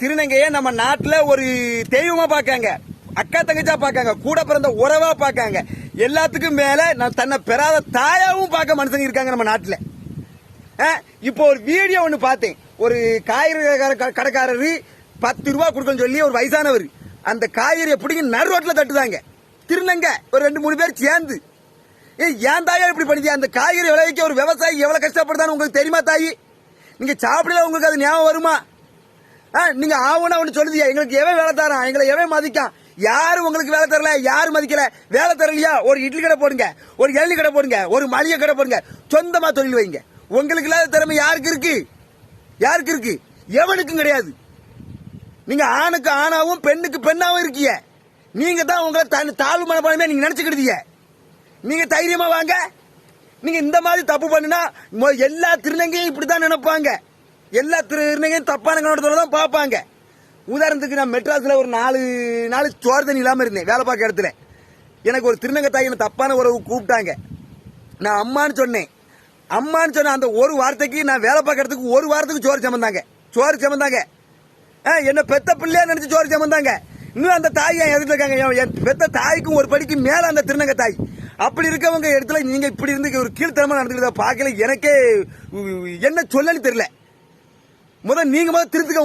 திருநங்கைய நம்ம நாட்டுல ஒரு தெய்வமா பாக்காங்க, அக்கா தங்கச்சா பாக்காங்க, கூட பிறந்த உறவா பாக்காங்க. எல்லாத்துக்கும் மேல நான் தன்னை பெறாத தாயாவும் பார்க்க மனுஷங்க இருக்காங்க நம்ம நாட்டுல. இப்போ ஒரு வீடியோ ஒண்ணு பார்த்தேன். ஒரு காய்கறி கடைக்காரரு 10 ரூபா கொடுக்கணும்னு சொல்லி ஒரு வயசானவர் அந்த காய்கறியை பிடிங்க நடு ரோட்ல தட்டுதாங்க. திருநங்க ஒரு 2-3 பேர் சேர்ந்து. ஏன் தாயா இப்படி பண்ணிக்க? அந்த காய்கறி விளைவிக்க ஒரு விவசாயி எவ்வளவு கஷ்டப்படுதான்னு உங்களுக்கு தெரியுமா தாயி? நீங்க சாப்பிடல, உங்களுக்கு அது ஞாபகம் வருமா? நீங்க ஆவுனா ஒண்ணு சொல்லுதியா, எங்களுக்கு எவன் வேலை தரான், எங்களை எவன் மதிக்கான்? யாரு உங்களுக்கு வேலை தரல, யாரு மதிக்கல? வேலை தரலையா? ஒரு இட்லி கடை போடுங்க, ஒரு இளநீ கடை போடுங்க, ஒரு மளிகை கடை போடுங்க, சொந்தமா தொழில் வைங்க. உங்களுக்கு இல்லாத திறமை யாருக்கு இருக்கு? யாருக்கு இருக்கு? எவனுக்கும் கிடையாது. நீங்க ஆணுக்கு ஆணாவும் பெண்ணுக்கு பெண்ணாவும் இருக்கீங்க. நீங்க தான் உங்களை தாழ்வு மனப்பான்மையா நீங்க நினைச்சுக்கிட்டீங்க. நீங்க தைரியமா வாங்க. நீங்க இந்த மாதிரி தப்பு பண்ணுனா எல்லா திருநங்கையும் இப்படிதான் நினைப்பாங்க. எல்லா திருநங்கையும் தப்பான கண்ணோட்டத்தோட தான் பார்ப்பாங்க. உதாரணத்துக்கு நான் மெட்ராஸ்ல ஒரு 4 நாள் சோறு தண்ணி இல்லாம இருந்தேன் வேலை பார்க்க இடத்துல. எனக்கு ஒரு திருநங்கை தாய் என்ன தப்பான உறவு கூப்பிட்டாங்க. நான் அம்மான்னு சொன்னேன். அம்மான்னு சொன்ன அந்த ஒரு வார்த்தைக்கு நான் வேலை பார்க்க இடத்துக்கு ஒரு வாரத்துக்கு சோறு சமந்தாங்க. என்ன பெத்த பிள்ளையா நினைச்சு சோறு சமந்தாங்க. இன்னும் அந்த தாய் என் எதிர்த்து இருக்காங்க. என் பெத்த தாய்க்கும் ஒரு படிக்கு மேல அந்த திருநங்கை தாய். அப்படி இருக்கவங்க இடத்துல நீங்க இப்படி இருந்து ஒரு கீழ்த்தரமா நடந்துக்கிறத பார்க்கல. எனக்கே என்ன சொல்லன்னு தெரியல. நீங்க திருத்துக்க.